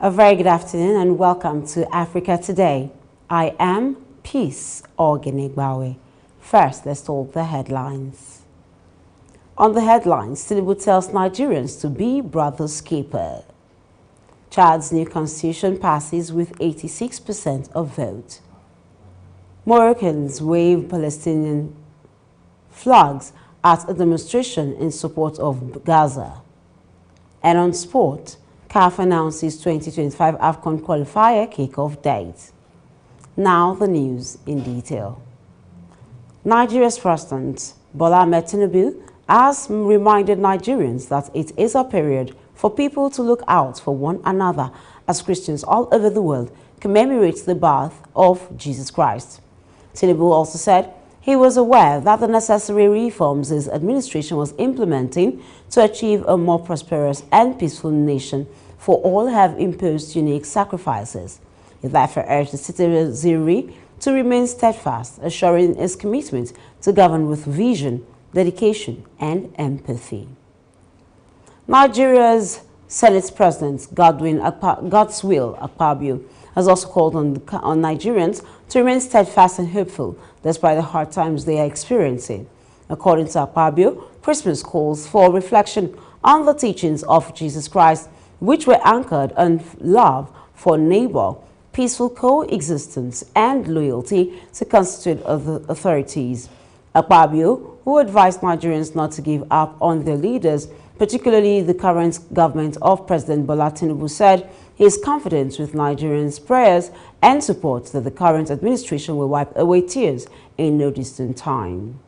A very good afternoon and welcome to Africa Today. I am Peace Ogenigbawe. First, let's talk the headlines. On the headlines, Tinubu tells Nigerians to be brother's keeper. Chad's new constitution passes with 86% of vote. Moroccans wave Palestinian flags at a demonstration in support of Gaza. And on sport, CAF announces 2025 AFCON qualifier kickoff date. Now the news in detail. Nigeria's President Bola Ahmed Tinubu has reminded Nigerians that it is a period for people to look out for one another as Christians all over the world commemorate the birth of Jesus Christ. Tinubu also said he was aware that the necessary reforms his administration was implementing to achieve a more prosperous and peaceful nation for all have imposed unique sacrifices. He therefore urged the citizenry to remain steadfast, assuring its commitment to govern with vision, dedication, and empathy. Nigeria's Senate President Godswill Akpabio has also called on Nigerians to remain steadfast and hopeful despite the hard times they are experiencing. According to Akpabio, Christmas calls for reflection on the teachings of Jesus Christ, which were anchored on love for neighbor, peaceful coexistence, and loyalty to constituted authorities. Akpabio, who advised Nigerians not to give up on their leaders, particularly the current government of President Bola Tinubu, said he is confident with Nigerians' prayers and support that the current administration will wipe away tears in no distant time.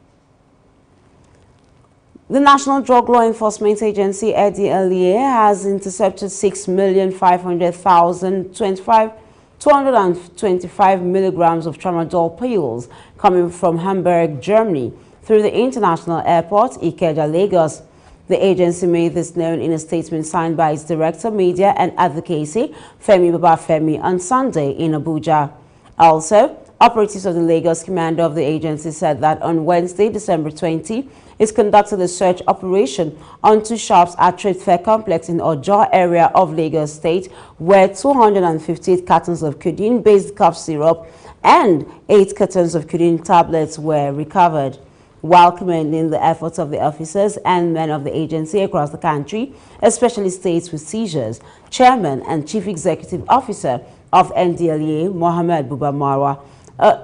The National Drug Law Enforcement Agency, NDLEA, has intercepted 6,500,225 milligrams of tramadol pills coming from Hamburg, Germany, through the international airport, Ikeja, Lagos. The agency made this known in a statement signed by its Director, Media and Advocacy, Femi Babafemi, on Sunday in Abuja. Also, operatives of the Lagos commander of the agency said that on Wednesday, December 20, it conducted a search operation on two shops at Trade Fair Complex in Ojo area of Lagos State, where 258 cartons of codeine-based cough syrup and 8 cartons of codeine tablets were recovered. While commending the efforts of the officers and men of the agency across the country, especially states with seizures, Chairman and Chief Executive Officer of NDLEA, Mohammed Buba Marwa,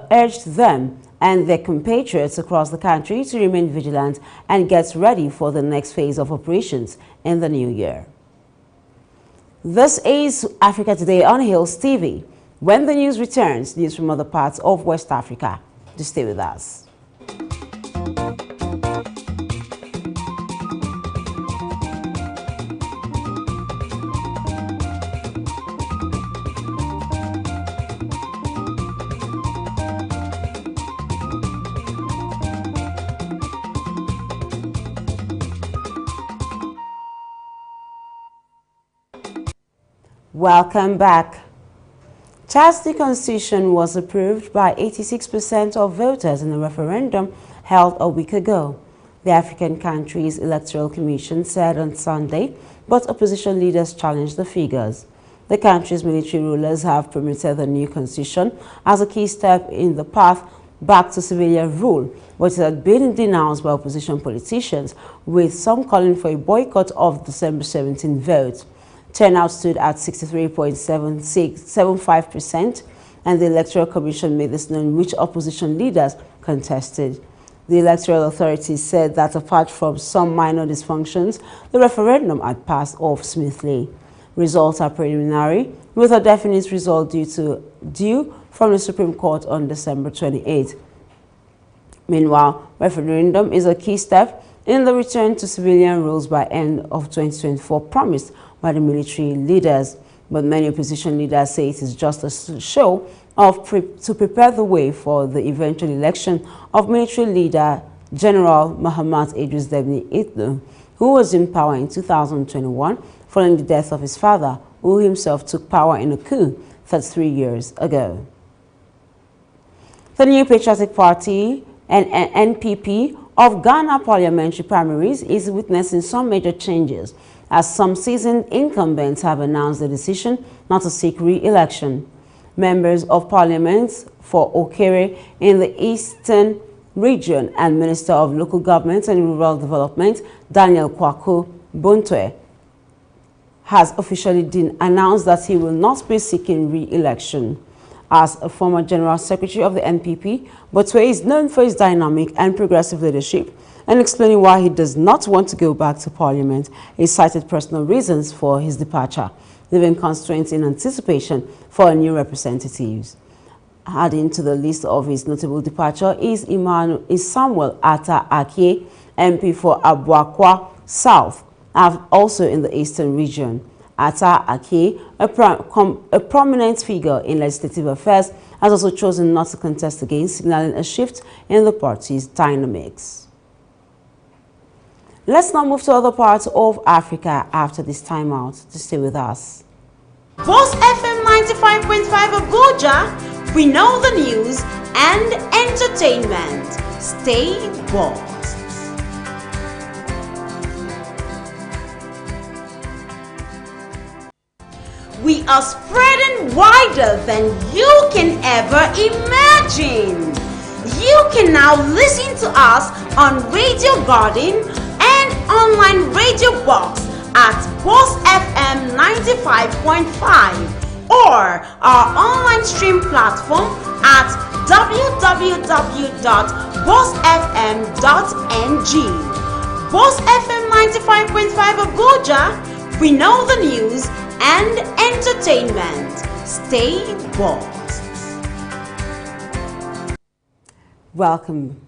urged them and their compatriots across the country to remain vigilant and get ready for the next phase of operations in the new year. This is Africa Today on Hills TV. When the news returns, news from other parts of West Africa. Do stay with us. Welcome back. Chad's new constitution was approved by 86% of voters in a referendum held a week ago. The African country's Electoral Commission said on Sunday, but opposition leaders challenged the figures. The country's military rulers have promoted the new constitution as a key step in the path back to civilian rule, but it had been denounced by opposition politicians, with some calling for a boycott of the December 17 vote. Turnout stood at 63.75%, and the Electoral Commission made this known, which opposition leaders contested. The electoral authorities said that apart from some minor dysfunctions, the referendum had passed off smoothly. Results are preliminary, with a definite result due from the Supreme Court on December 28. Meanwhile, referendum is a key step in the return to civilian rules by end of 2024 promised by the military leaders. But many opposition leaders say it is just a show to prepare the way for the eventual election of military leader General Muhammad Idris Debny Itno, who was in power in 2021 following the death of his father, who himself took power in a coup 33 years ago. The New Patriotic Party and NPP of Ghana parliamentary primaries is witnessing some major changes as some seasoned incumbents have announced their decision not to seek re-election. Members of Parliament for Okere in the Eastern Region and Minister of Local Government and Rural Development, Daniel Kwaku Bontwe, has officially announced that he will not be seeking re-election. As a former General Secretary of the NPP, Bontwe is known for his dynamic and progressive leadership, and explaining why he does not want to go back to Parliament. He cited personal reasons for his departure, leaving constraints in anticipation for new representatives. Adding to the list of his notable departure is Samuel Atta Ake, MP for Abuja South, also in the Eastern Region. Atta Ake, a prominent figure in legislative affairs, has also chosen not to contest again, signaling a shift in the party's dynamics. Let's now move to other parts of Africa after this timeout. To stay with us. BossFM 95.5 Abuja, we know the news and entertainment. Stay bossed. We are spreading wider than you can ever imagine. You can now listen to us on Radio Garden and online radio box at BossFM 95.5 or our online stream platform at www.bossfm.ng. BossFM 95.5 Abuja, we know the news and entertainment. Stay bossed. Welcome.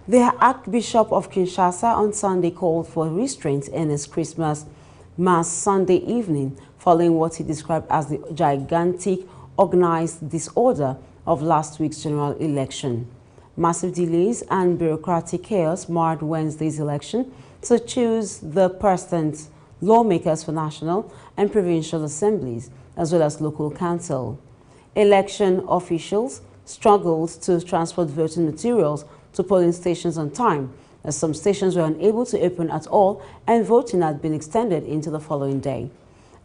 The Archbishop of Kinshasa on Sunday called for restraint in his Christmas Mass Sunday evening, following what he described as the gigantic organized disorder of last week's general election. Massive delays and bureaucratic chaos marred Wednesday's election to choose the president, lawmakers for national and provincial assemblies, as well as local council. Election officials struggled to transport voting materials to polling stations on time, as some stations were unable to open at all and voting had been extended into the following day.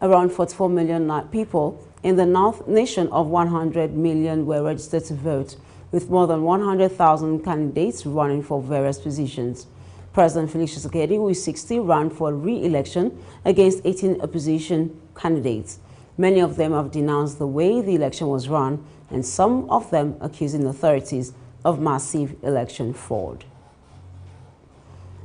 Around 44 million people in the North nation of 100 million were registered to vote, with more than 100,000 candidates running for various positions. President Felix Tshisekedi, who is 60, ran for re-election against 18 opposition candidates. Many of them have denounced the way the election was run, and some of them accusing authorities of massive election fraud.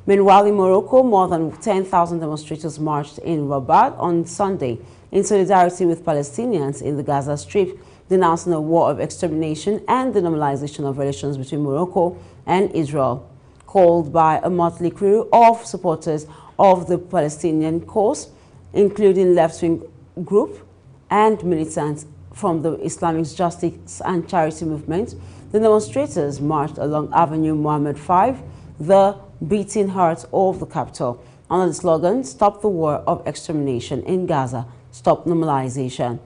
Meanwhile, in Morocco, more than 10,000 demonstrators marched in Rabat on Sunday in solidarity with Palestinians in the Gaza Strip, denouncing a war of extermination and the normalization of relations between Morocco and Israel, called by a motley crew of supporters of the Palestinian cause, including left-wing group and militants from the Islamic Justice and Charity Movement. The demonstrators marched along Avenue Mohammed V, the beating heart of the capital, under the slogan, "Stop the war of extermination in Gaza, stop normalization."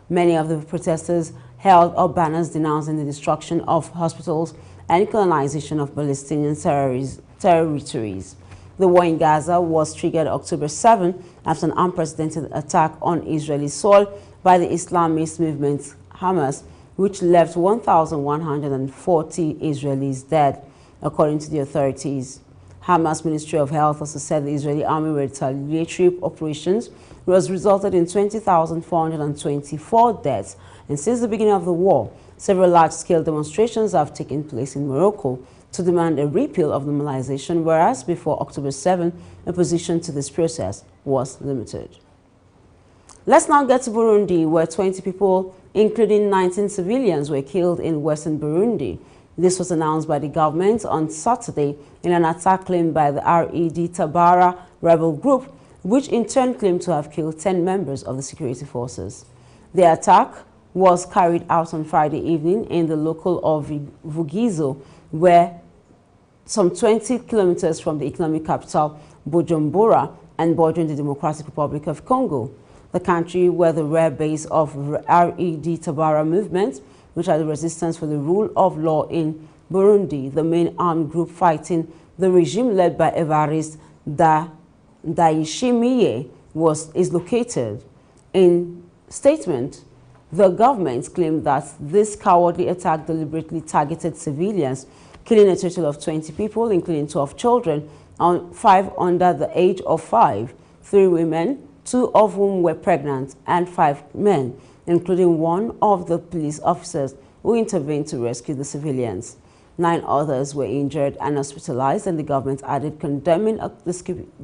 Many of the protesters held up banners denouncing the destruction of hospitals and colonization of Palestinian territories. The war in Gaza was triggered October 7 after an unprecedented attack on Israeli soil by the Islamist movement Hamas, which left 1,140 Israelis dead, according to the authorities. Hamas Ministry of Health also said the Israeli army retaliatory operations was resulted in 20,424 deaths. And since the beginning of the war, several large-scale demonstrations have taken place in Morocco to demand a repeal of normalization, whereas before October 7, opposition to this process was limited. Let's now get to Burundi, where 20 people, including 19 civilians, were killed in western Burundi. This was announced by the government on Saturday in an attack claimed by the Red Tabara rebel group, which in turn claimed to have killed 10 members of the security forces. The attack was carried out on Friday evening in the local of Vugizo, where some 20 kilometers from the economic capital, Bujumbura, and bordering the Democratic Republic of Congo, the country where the rare base of Red Tabara movement, which are the resistance for the rule of law in Burundi, the main armed group fighting the regime led by Evariste Ndayishimiye, is located. In statement, the government claimed that this cowardly attack deliberately targeted civilians, killing a total of 20 people, including 12 children, and 5 under the age of 5, 3 women, 2 of whom were pregnant, and 5 men, including one of the police officers who intervened to rescue the civilians. 9 others were injured and hospitalized, and the government added condemning a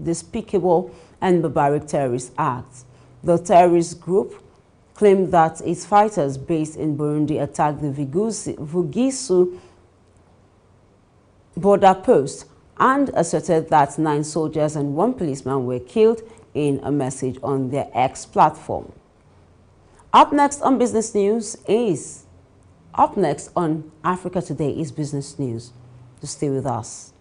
despicable and barbaric terrorist act. The terrorist group claimed that its fighters based in Burundi attacked the Vugisu border post and asserted that 9 soldiers and 1 policeman were killed in a message on their X platform. Up next on Africa Today is Business News. So stay with us.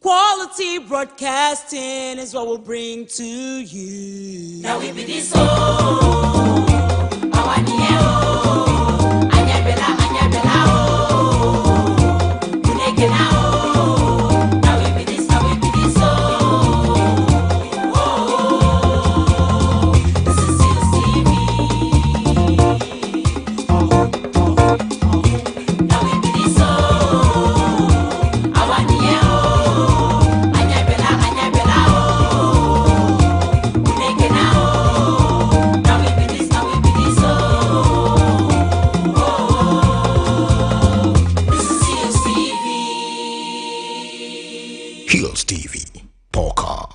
Quality broadcasting is what we'll bring to you. Now we be this HillsTV Poker.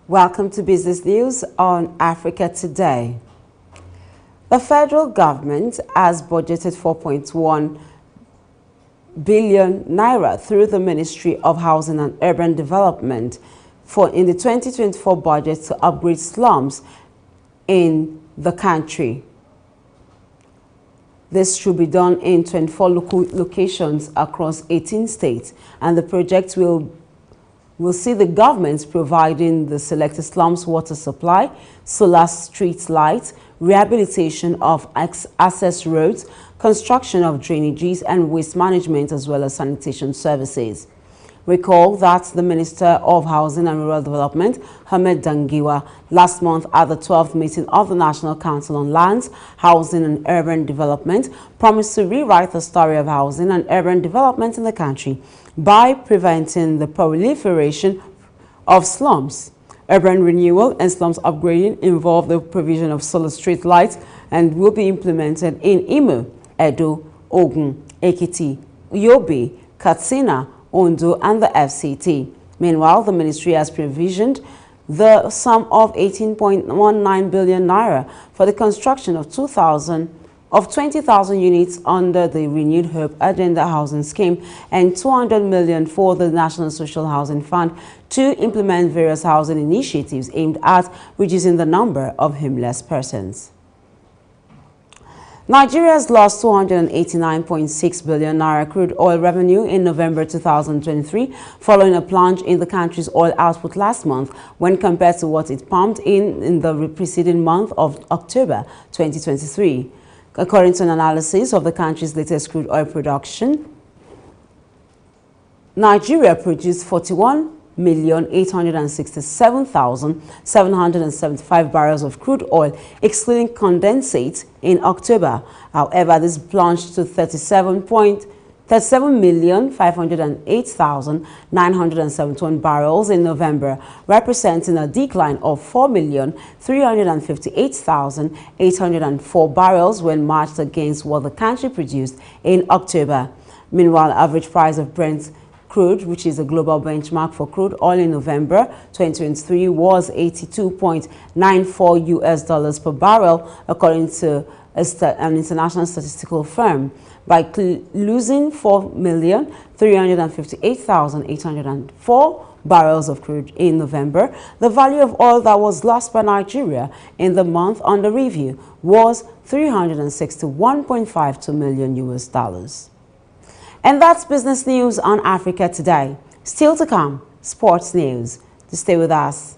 Welcome to Business News on Africa Today. The federal government has budgeted 4.1 billion naira through the Ministry of Housing and Urban Development in the 2024 budget to upgrade slums in the country. This should be done in 24 locations across 18 states, and the project will see the government providing the selected slums water supply, solar street lights, rehabilitation of access roads, construction of drainages and waste management, as well as sanitation services. Recall that the Minister of Housing and Rural Development, Ahmed Dangiwa, last month at the 12th meeting of the National Council on Lands, Housing and Urban Development, promised to rewrite the story of housing and urban development in the country by preventing the proliferation of slums. Urban renewal and slums upgrading involve the provision of solar street lights and will be implemented in Imo, Edo, Ogun, Ekiti, Yobe, Katsina, Ondo, and the FCT. Meanwhile, the ministry has provisioned the sum of 18.19 billion naira for the construction of 20,000 units under the Renewed Hope Agenda Housing Scheme and 200 million for the National Social Housing Fund to implement various housing initiatives aimed at reducing the number of homeless persons. Nigeria has lost 289.6 billion naira crude oil revenue in November 2023, following a plunge in the country's oil output last month when compared to what it pumped in the preceding month of October 2023. According to an analysis of the country's latest crude oil production, Nigeria produced 41 1,867,775 barrels of crude oil, excluding condensate, in October. However, this plunged to 37,508,971 barrels in November, representing a decline of 4,358,804 barrels when matched against what the country produced in October. Meanwhile, average price of Brent crude, which is a global benchmark for crude oil, in November 2023 was $82.94 per barrel, according to an international statistical firm. By losing 4,358,804 barrels of crude in November, the value of oil that was lost by Nigeria in the month under review was $361.52 million. And that's business news on Africa Today. Still to come, sports news. To stay with us.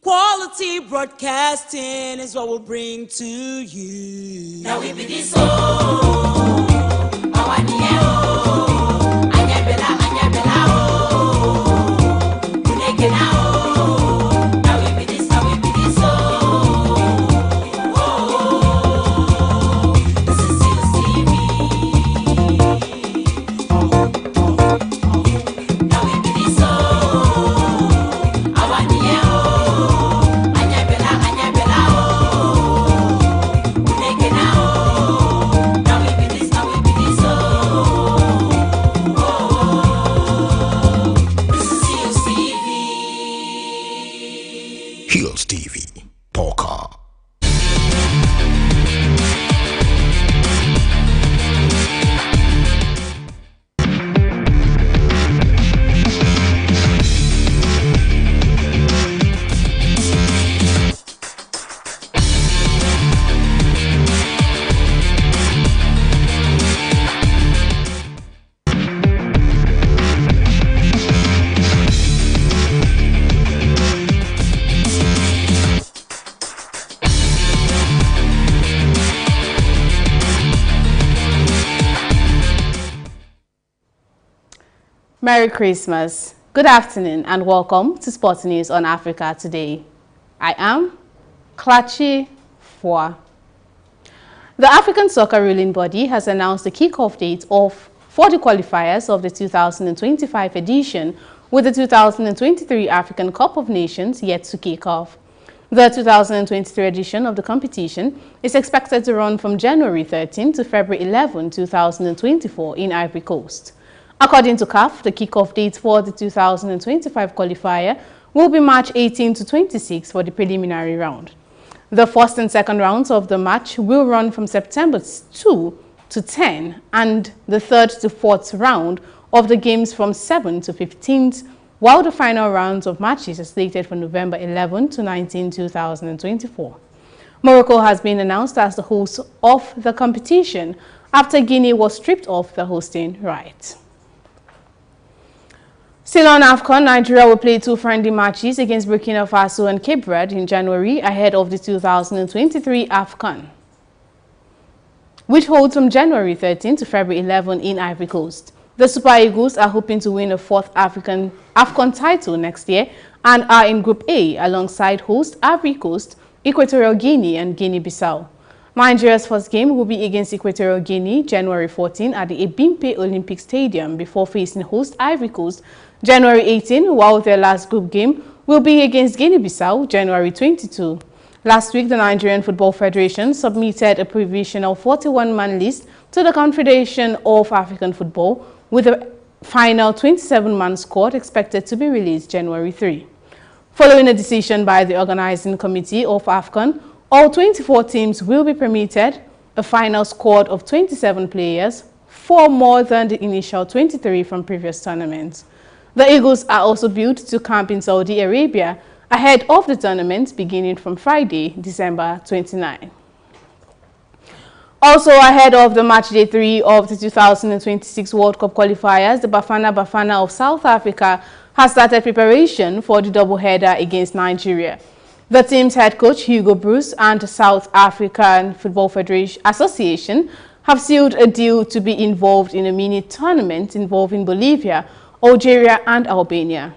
Quality broadcasting is what we'll bring to you. Now we be this oh, our anyabela oh, unekena oh. Now we be this oh, this is HillsTV. Now we be this oh, our HillsTV Podcast. Merry Christmas. Good afternoon and welcome to Sports News on Africa Today. I am Klachi Fwa. The African Soccer Ruling Body has announced the kickoff date for the qualifiers of the 2025 edition, with the 2023 African Cup of Nations yet to kick off. The 2023 edition of the competition is expected to run from January 13 to February 11, 2024 in Ivory Coast. According to CAF, the kickoff date for the 2025 qualifier will be March 18 to 26 for the preliminary round. The first and second rounds of the match will run from September 2 to 10 and the third to fourth round of the games from 7 to 15th, while the final rounds of matches are slated for November 11 to 19, 2024. Morocco has been announced as the host of the competition after Guinea was stripped of the hosting right. Still on AFCON, Nigeria will play 2 friendly matches against Burkina Faso and Cape Verde in January ahead of the 2023 AFCON, which holds from January 13 to February 11 in Ivory Coast. The Super Eagles are hoping to win a 4th AFCON title next year and are in Group A alongside host Ivory Coast, Equatorial Guinea and Guinea-Bissau. Nigeria's first game will be against Equatorial Guinea January 14 at the Ebimpe Olympic Stadium before facing host Ivory Coast January 18, while their last group game will be against Guinea-Bissau January 22. Last week, the Nigerian Football Federation submitted a provisional 41-man list to the Confederation of African Football, with a final 27-man squad expected to be released January 3. Following a decision by the organizing committee of AFCON, all 24 teams will be permitted a final squad of 27 players, 4 more than the initial 23 from previous tournaments. The Eagles are also built to camp in Saudi Arabia ahead of the tournament beginning from Friday, December 29. Also ahead of the match day 3 of the 2026 World Cup qualifiers, the Bafana Bafana of South Africa has started preparation for the doubleheader against Nigeria. The team's head coach Hugo Bruce and the South African Football Federation Association have sealed a deal to be involved in a mini tournament involving Bolivia, Algeria and Albania.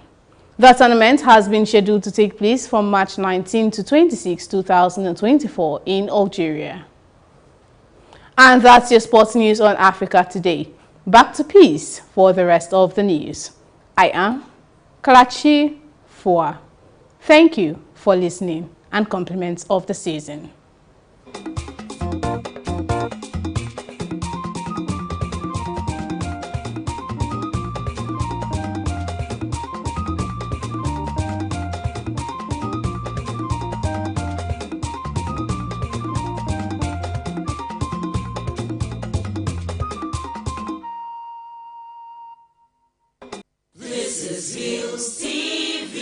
The tournament has been scheduled to take place from March 19 to 26, 2024 in Algeria. And that's your sports news on Africa Today. Back to Peace for the rest of the news. I am Kalachi Fua. Thank you for listening and compliments of the season. This is HillsTV.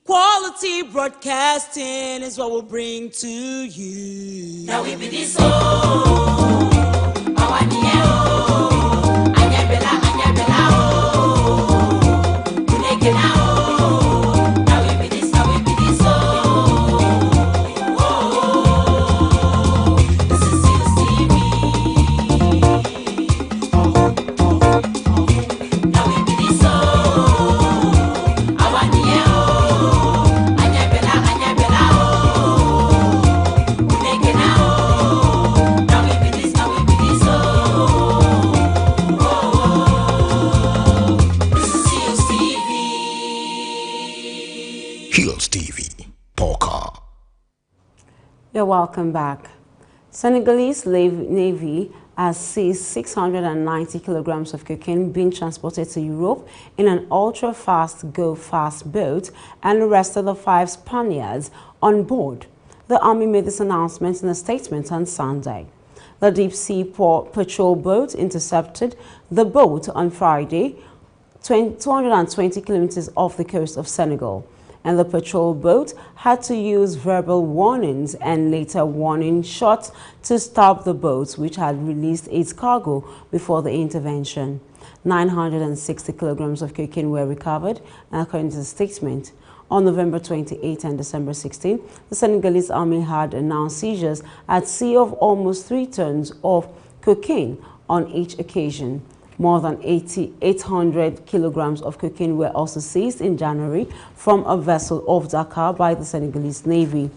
Quality broadcasting is what we'll bring to you. Now we be this oh, anyabela oh, kunekela oh. Now we be this oh, this is HillsTV. Now we be this oh, anyabela oh, kunekela oh. Now we be this oh, this is HillsTV. HillsTV Podcast. You're welcome back. Senegalese Navy has seized 690 kilograms of cocaine being transported to Europe in an ultra-fast go-fast boat and arrested the 5 Spaniards on board. The Army made this announcement in a statement on Sunday. The deep-sea patrol boat intercepted the boat on Friday, 220 kilometers off the coast of Senegal, and the patrol boat had to use verbal warnings and later warning shots to stop the boat, which had released its cargo before the intervention. 960 kilograms of cocaine were recovered, and according to the statement, on November 28 and December 16, the Senegalese army had announced seizures at sea of almost 3 tons of cocaine on each occasion. More than 800 kilograms of cocaine were also seized in January from a vessel off Dakar by the Senegalese Navy.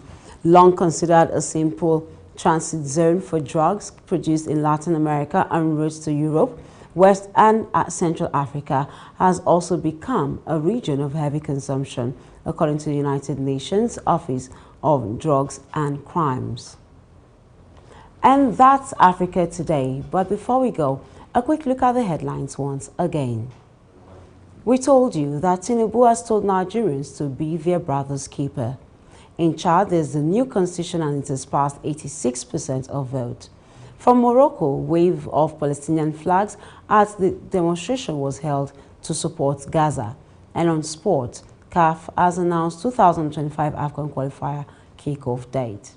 Long considered a simple transit zone for drugs produced in Latin America en route to Europe, West and Central Africa has also become a region of heavy consumption, according to the United Nations Office of Drugs and Crimes. And that's Africa Today. But before we go, a quick look at the headlines once again. We told you that Tinubu has told Nigerians to be their brother's keeper. In Chad, there's the new constitution and it has passed 86% of vote. From Morocco, wave of Palestinian flags as the demonstration was held to support Gaza. And on sport, CAF has announced 2025 AFCON qualifier kickoff date.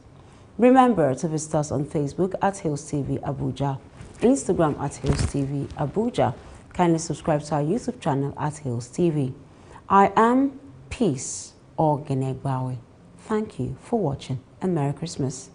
Remember to visit us on Facebook at HillsTV Abuja, Instagram at HillsTV Abuja. Kindly subscribe to our YouTube channel at HillsTV. I am Peace Ogenegbawe. Thank you for watching and Merry Christmas.